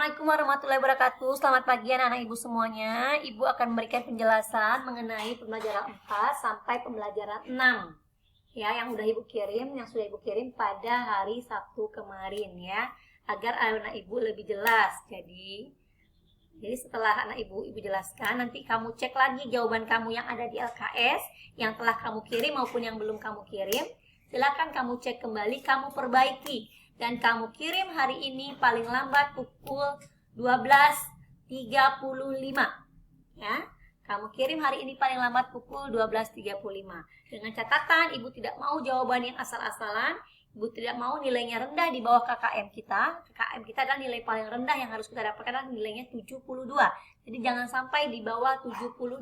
Assalamualaikum warahmatullahi wabarakatuh. Selamat pagi anak-anak ibu semuanya. Ibu akan memberikan penjelasan mengenai pembelajaran 4 sampai pembelajaran 6 ya, yang sudah ibu kirim pada hari Sabtu kemarin ya, agar anak ibu lebih jelas. Jadi setelah anak ibu jelaskan, nanti kamu cek lagi jawaban kamu yang ada di LKS yang telah kamu kirim maupun yang belum kamu kirim. Silakan kamu cek kembali, kamu perbaiki, dan kamu kirim hari ini paling lambat pukul 12.35 ya. Kamu kirim hari ini paling lambat pukul 12.35. Dengan catatan ibu tidak mau jawaban yang asal-asalan. Ibu tidak mau nilainya rendah di bawah KKM kita. KKM kita adalah nilai paling rendah yang harus kita dapatkan, adalah nilainya 72. Jadi jangan sampai di bawah 72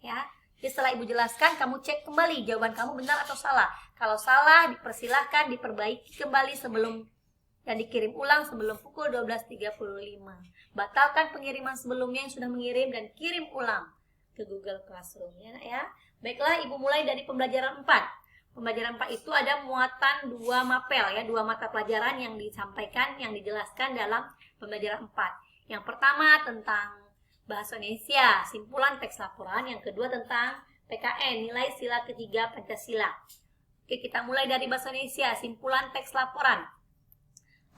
ya. Jadi setelah ibu jelaskan, kamu cek kembali jawaban kamu benar atau salah. Kalau salah, dipersilahkan diperbaiki kembali sebelum dan dikirim ulang sebelum pukul 12.35. Batalkan pengiriman sebelumnya yang sudah mengirim dan kirim ulang ke Google Classroom ya. Baiklah, ibu mulai dari pembelajaran 4. Pembelajaran 4 itu ada muatan 2 mapel ya, 2 mata pelajaran yang disampaikan, yang dijelaskan dalam pembelajaran 4. Yang pertama tentang Bahasa Indonesia, simpulan teks laporan. Yang kedua tentang PKN, nilai sila ketiga Pancasila. Oke, kita mulai dari Bahasa Indonesia, simpulan teks laporan.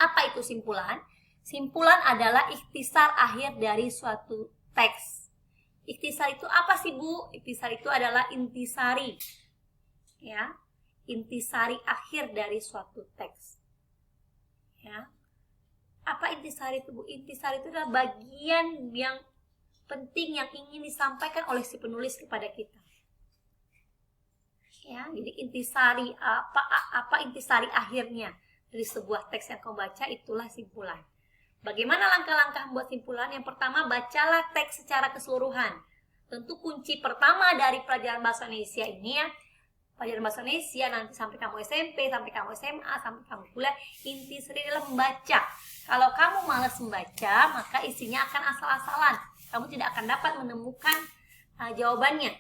Apa itu simpulan? Simpulan adalah ikhtisar akhir dari suatu teks. Ikhtisar itu apa sih, Bu? Ikhtisar itu adalah intisari. Ya, intisari akhir dari suatu teks. Ya. Apa intisari itu, Bu? Intisari itu adalah bagian yang penting yang ingin disampaikan oleh si penulis kepada kita. Ya, jadi intisari apa intisari akhirnya dari sebuah teks yang kau baca, itulah simpulan. Bagaimana langkah-langkah membuat simpulan? Yang pertama, bacalah teks secara keseluruhan. Tentu kunci pertama dari pelajaran bahasa Indonesia ini ya, pelajaran bahasa Indonesia nanti sampai kamu SMP, sampai kamu SMA, sampai kamu kuliah, intisari adalah membaca. Kalau kamu malas membaca, maka isinya akan asal-asalan. Kamu tidak akan dapat menemukan jawabannya.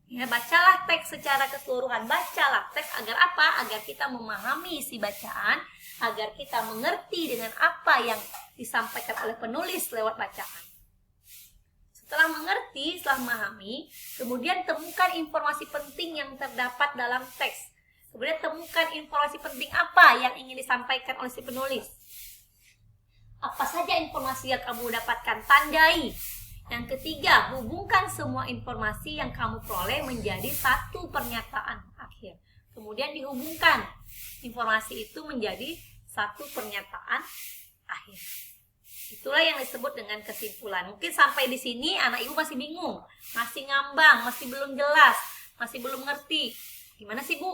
Ya, bacalah teks secara keseluruhan. Bacalah teks agar apa? Agar kita memahami isi bacaan, agar kita mengerti dengan apa yang disampaikan oleh penulis lewat bacaan. Setelah mengerti, setelah memahami, kemudian temukan informasi penting yang terdapat dalam teks. Kemudian temukan informasi penting apa yang ingin disampaikan oleh si penulis. Apa saja informasi yang kamu dapatkan, tandai. Yang ketiga, hubungkan semua informasi yang kamu peroleh menjadi satu pernyataan akhir. Kemudian dihubungkan informasi itu menjadi satu pernyataan akhir. Itulah yang disebut dengan kesimpulan. Mungkin sampai di sini anak ibu masih bingung, masih ngambang, masih belum jelas, masih belum ngerti. Gimana sih, Bu?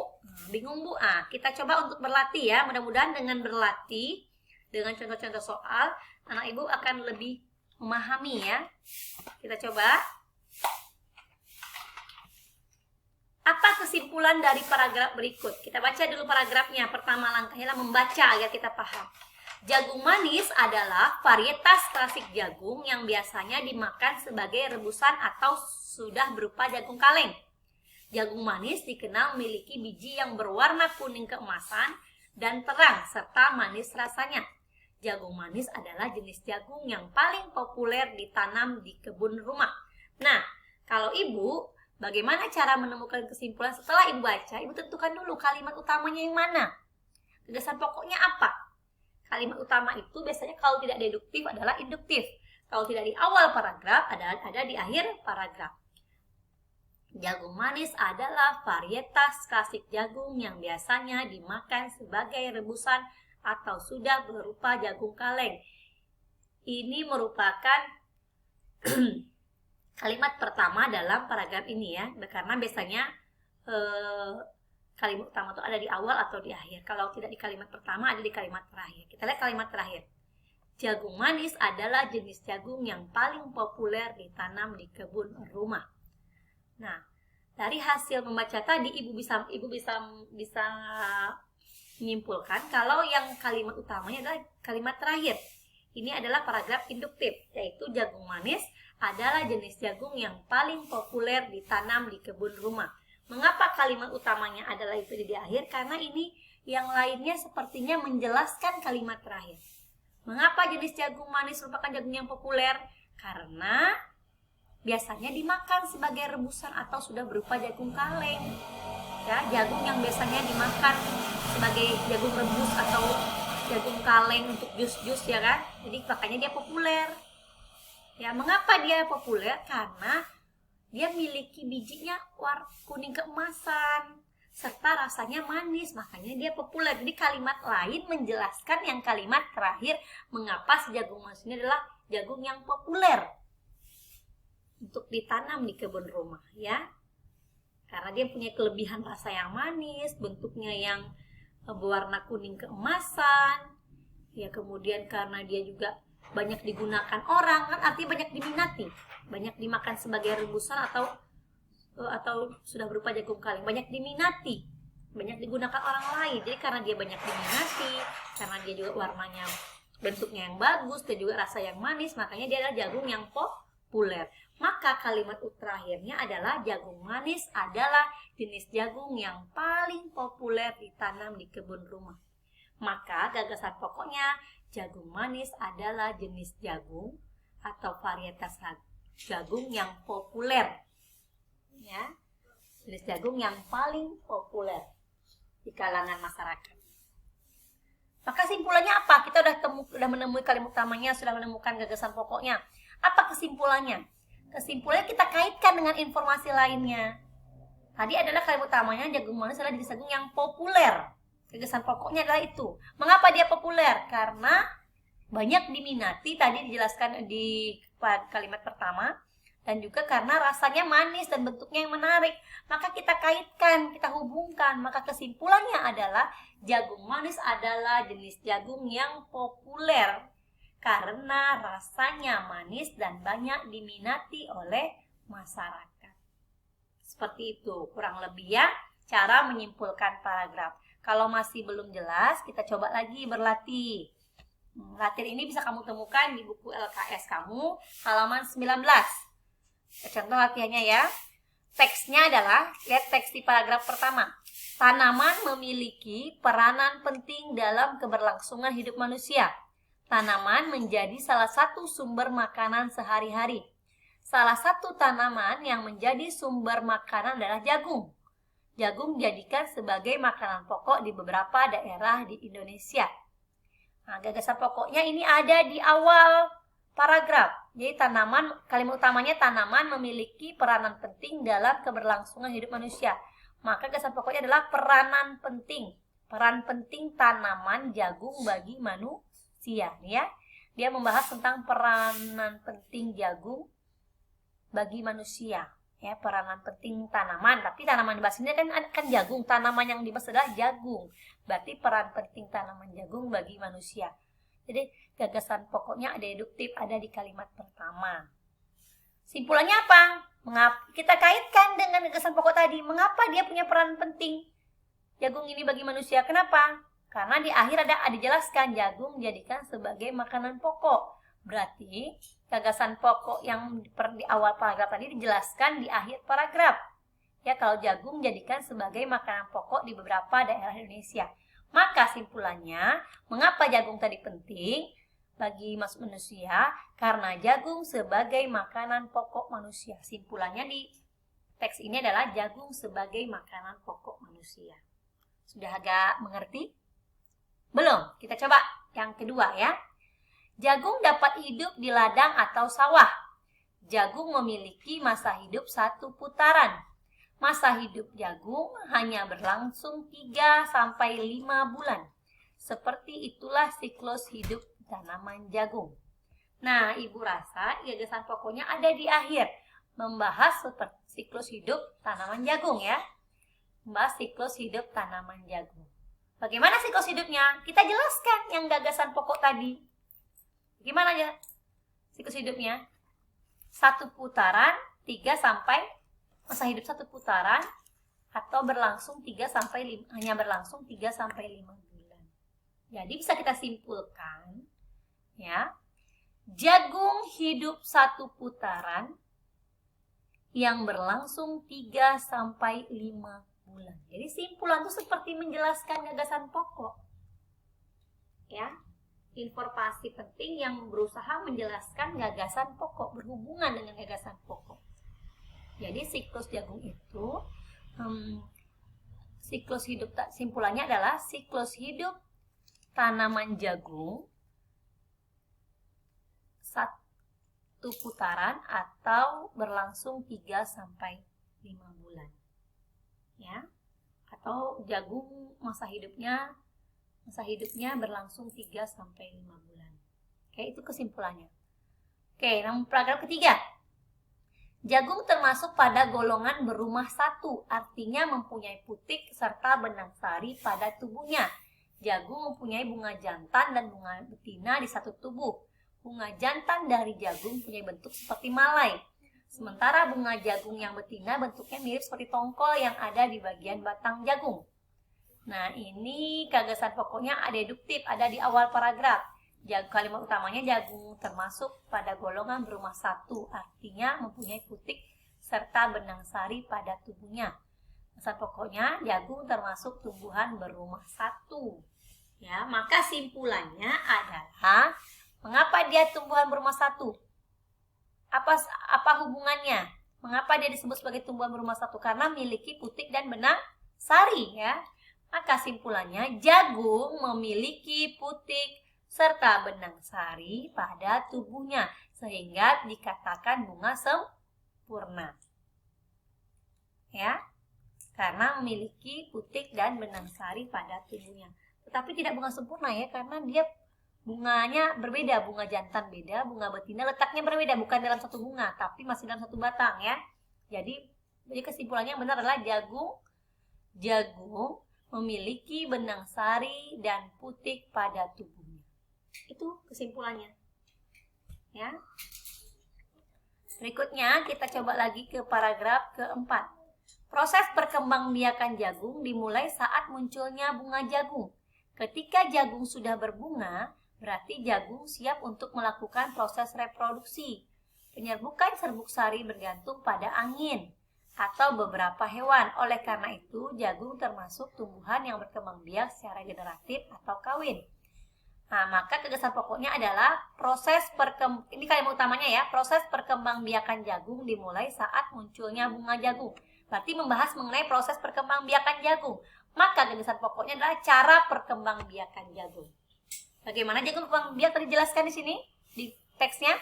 Bingung, Bu? Kita coba untuk berlatih ya. Mudah-mudahan dengan berlatih, dengan contoh-contoh soal, anak ibu akan lebih memahami ya. Kita coba. Apa kesimpulan dari paragraf berikut? Kita baca dulu paragrafnya. Pertama langkahnya adalah membaca agar kita paham. Jagung manis adalah varietas klasik jagung yang biasanya dimakan sebagai rebusan atau sudah berupa jagung kaleng. Jagung manis dikenal memiliki biji yang berwarna kuning keemasan dan terang serta manis rasanya. Jagung manis adalah jenis jagung yang paling populer ditanam di kebun rumah. Nah, kalau ibu, bagaimana cara menemukan kesimpulan setelah ibu baca? Ibu tentukan dulu kalimat utamanya yang mana. Gagasan pokoknya apa? Kalimat utama itu biasanya kalau tidak deduktif adalah induktif. Kalau tidak di awal paragraf, ada di akhir paragraf. Jagung manis adalah varietas klasik jagung yang biasanya dimakan sebagai rebusan atau sudah berupa jagung kaleng. Ini merupakan kalimat pertama dalam paragraf ini ya, karena biasanya kalimat utama itu ada di awal atau di akhir. Kalau tidak di kalimat pertama, ada di kalimat terakhir. Kita lihat kalimat terakhir. Jagung manis adalah jenis jagung yang paling populer ditanam di kebun rumah. Nah, dari hasil membaca tadi ibu bisa menyimpulkan kalau yang kalimat utamanya adalah kalimat terakhir. Ini adalah paragraf induktif, yaitu jagung manis adalah jenis jagung yang paling populer ditanam di kebun rumah. Mengapa kalimat utamanya adalah itu di akhir? Karena ini yang lainnya sepertinya menjelaskan kalimat terakhir. Mengapa jenis jagung manis merupakan jagung yang populer? Karena biasanya dimakan sebagai rebusan atau sudah berupa jagung kaleng. Ya, jagung yang biasanya dimakan sebagai jagung rebus atau jagung kaleng untuk jus-jus ya kan. Jadi makanya dia populer. Ya, mengapa dia populer? Karena dia memiliki bijinya warna kuning keemasan serta rasanya manis, makanya dia populer. Jadi kalimat lain menjelaskan yang kalimat terakhir, mengapa si jagung manis ini adalah jagung yang populer untuk ditanam di kebun rumah ya. Karena dia punya kelebihan rasa yang manis, bentuknya yang berwarna kuning keemasan. Ya, kemudian karena dia juga banyak digunakan orang, kan artinya banyak diminati, banyak dimakan sebagai rebusan atau sudah berupa jagung kaleng, banyak diminati, banyak digunakan orang lain. Jadi karena dia banyak diminati, karena dia juga warnanya, bentuknya yang bagus dan juga rasa yang manis, makanya dia adalah jagung yang populer. Maka kalimat terakhirnya adalah jagung manis adalah jenis jagung yang paling populer ditanam di kebun rumah. Maka gagasan pokoknya jagung manis adalah jenis jagung atau varietas jagung yang populer. Ya, jenis jagung yang paling populer di kalangan masyarakat. Maka simpulannya apa? Kita sudah menemui kalimat utamanya, sudah menemukan gagasan pokoknya. Apa kesimpulannya? Kesimpulannya kita kaitkan dengan informasi lainnya. Tadi adalah kalimat utamanya jagung manis adalah jenis jagung yang populer. Gagasan pokoknya adalah itu. Mengapa dia populer? Karena banyak diminati, tadi dijelaskan di kalimat pertama. Dan juga karena rasanya manis dan bentuknya yang menarik. Maka kita kaitkan, kita hubungkan. Maka kesimpulannya adalah jagung manis adalah jenis jagung yang populer. Karena rasanya manis dan banyak diminati oleh masyarakat. Seperti itu, kurang lebih ya, cara menyimpulkan paragraf. Kalau masih belum jelas, kita coba lagi berlatih. Latihan ini bisa kamu temukan di buku LKS kamu, halaman 19. Contoh latihannya ya. Teksnya adalah, lihat teks di paragraf pertama. Tanaman memiliki peranan penting dalam keberlangsungan hidup manusia. Tanaman menjadi salah satu sumber makanan sehari-hari. Salah satu tanaman yang menjadi sumber makanan adalah jagung. Jagung dijadikan sebagai makanan pokok di beberapa daerah di Indonesia. Nah, gagasan pokoknya ini ada di awal paragraf. Jadi kalimat utamanya tanaman memiliki peranan penting dalam keberlangsungan hidup manusia. Maka gagasan pokoknya adalah peranan penting. Peran penting tanaman jagung bagi manusia. Ya. Dia membahas tentang peranan penting jagung bagi manusia. Ya, peranan penting tanaman. Tapi tanaman di bahasa ini kan jagung. Tanaman yang dibahas adalah jagung. Berarti peran penting tanaman jagung bagi manusia. Jadi gagasan pokoknya deduktif ada di kalimat pertama. Simpulannya apa? Kita kaitkan dengan gagasan pokok tadi. Mengapa dia punya peran penting jagung ini bagi manusia? Kenapa? Karena di akhir ada dijelaskan jagung dijadikan sebagai makanan pokok. Berarti gagasan pokok yang di awal paragraf tadi dijelaskan di akhir paragraf. Ya, kalau jagung dijadikan sebagai makanan pokok di beberapa daerah Indonesia. Maka simpulannya, mengapa jagung tadi penting bagi manusia? Karena jagung sebagai makanan pokok manusia. Simpulannya di teks ini adalah jagung sebagai makanan pokok manusia. Sudah agak mengerti? Belum? Kita coba yang kedua ya. Jagung dapat hidup di ladang atau sawah. Jagung memiliki masa hidup 1 putaran. Masa hidup jagung hanya berlangsung 3-5 bulan. Seperti itulah siklus hidup tanaman jagung. Nah, Ibu rasa gagasan pokoknya ada di akhir. Membahas seperti siklus hidup tanaman jagung ya. Membahas siklus hidup tanaman jagung. Bagaimana siklus hidupnya? Kita jelaskan yang gagasan pokok tadi. Gimana ya siklus hidupnya? 1 putaran, 3 sampai masa hidup 1 putaran atau hanya berlangsung 3 sampai 5 bulan. Jadi bisa kita simpulkan ya. Jagung hidup 1 putaran yang berlangsung 3 sampai 5 bulan. Jadi simpulan itu seperti menjelaskan gagasan pokok. Ya. informasi penting yang berusaha menjelaskan gagasan pokok, berhubungan dengan gagasan pokok. Jadi siklus jagung itu siklus hidup, simpulannya adalah siklus hidup tanaman jagung satu putaran atau berlangsung 3-5 bulan. Ya. Atau jagung masa hidupnya berlangsung 3-5 bulan. Oke, itu kesimpulannya. Oke, paragraf ketiga. Jagung termasuk pada golongan berumah satu, artinya mempunyai putik serta benang sari pada tubuhnya. Jagung mempunyai bunga jantan dan bunga betina di satu tubuh. Bunga jantan dari jagung punya bentuk seperti malai. Sementara bunga jagung yang betina bentuknya mirip seperti tongkol yang ada di bagian batang jagung. Nah, ini gagasan pokoknya deduktif, ada di awal paragraf. Kalimat utamanya jagung termasuk pada golongan berumah satu, artinya mempunyai putik serta benang sari pada tubuhnya. Gagasan pokoknya jagung termasuk tumbuhan berumah satu. Ya, maka simpulannya adalah mengapa dia tumbuhan berumah satu? Apa hubungannya? Mengapa dia disebut sebagai tumbuhan berumah satu? Karena memiliki putik dan benang sari, ya. Maka simpulannya jagung memiliki putik serta benang sari pada tubuhnya sehingga dikatakan bunga sempurna. Ya. Karena memiliki putik dan benang sari pada tubuhnya. Tetapi tidak bunga sempurna ya, karena dia bunganya berbeda, bunga jantan beda, bunga betina letaknya berbeda, bukan dalam satu bunga, tapi masih dalam satu batang ya. Jadi kesimpulannya yang benar adalah jagung memiliki benang sari dan putik pada tubuhnya. Itu kesimpulannya. Ya. Berikutnya kita coba lagi ke paragraf keempat. Proses perkembangbiakan jagung dimulai saat munculnya bunga jagung. Ketika jagung sudah berbunga, berarti jagung siap untuk melakukan proses reproduksi. Penyerbukan serbuk sari bergantung pada angin atau beberapa hewan. Oleh karena itu, jagung termasuk tumbuhan yang berkembang biak secara generatif atau kawin. Nah, maka gagasan pokoknya adalah ini kalimat utamanya ya, proses perkembangbiakan jagung dimulai saat munculnya bunga jagung. Berarti membahas mengenai proses perkembangbiakan jagung. Maka gagasan pokoknya adalah cara perkembangbiakan jagung. Bagaimana jagung berkembang biak tadi dijelaskan di sini di teksnya?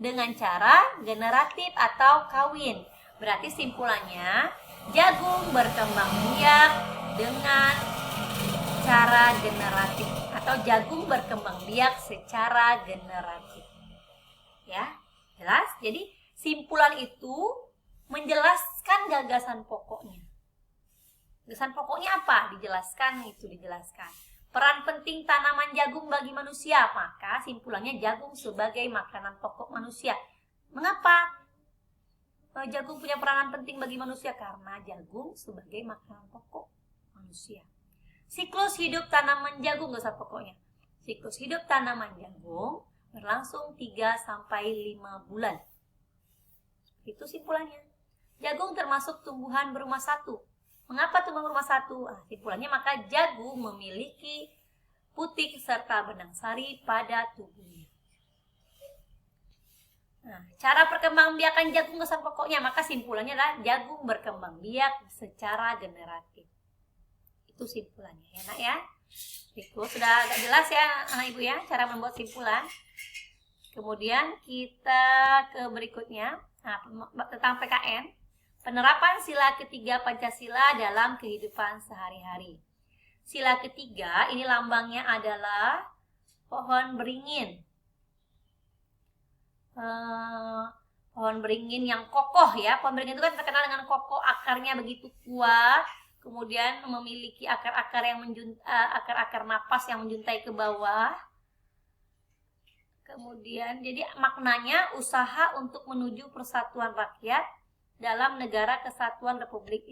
Dengan cara generatif atau kawin. Berarti simpulannya jagung berkembang biak dengan cara generatif atau jagung berkembang biak secara generatif. Ya, jelas? Jadi simpulan itu menjelaskan gagasan pokoknya. Gagasan pokoknya apa? Dijelaskan. Peran penting tanaman jagung bagi manusia. Maka simpulannya jagung sebagai makanan pokok manusia. Mengapa jagung punya peranan penting bagi manusia? Karena jagung sebagai makanan pokok manusia. Siklus hidup tanaman jagung, gagasan pokoknya. Siklus hidup tanaman jagung berlangsung 3-5 bulan. Itu simpulannya. Jagung termasuk tumbuhan berumah satu. Mengapa tumbuhan berumah satu? Simpulannya maka jagung memiliki putik serta benang sari pada tubuhnya. Nah, cara perkembangbiakan jagung gagasan pokoknya, maka simpulannya adalah jagung berkembang biak secara generatif. Itu simpulannya ya nak ya. Itu sudah agak jelas ya anak ibu ya cara membuat simpulan. Kemudian kita ke berikutnya, tentang PKN. Penerapan sila ketiga Pancasila dalam kehidupan sehari-hari. Sila ketiga ini lambangnya adalah pohon beringin. Pohon beringin yang kokoh ya. Pohon beringin itu kan terkenal dengan kokoh, akarnya begitu kuat. Kemudian memiliki akar-akar yang akar-akar napas yang menjuntai ke bawah. Kemudian jadi maknanya usaha untuk menuju persatuan rakyat dalam negara kesatuan Republik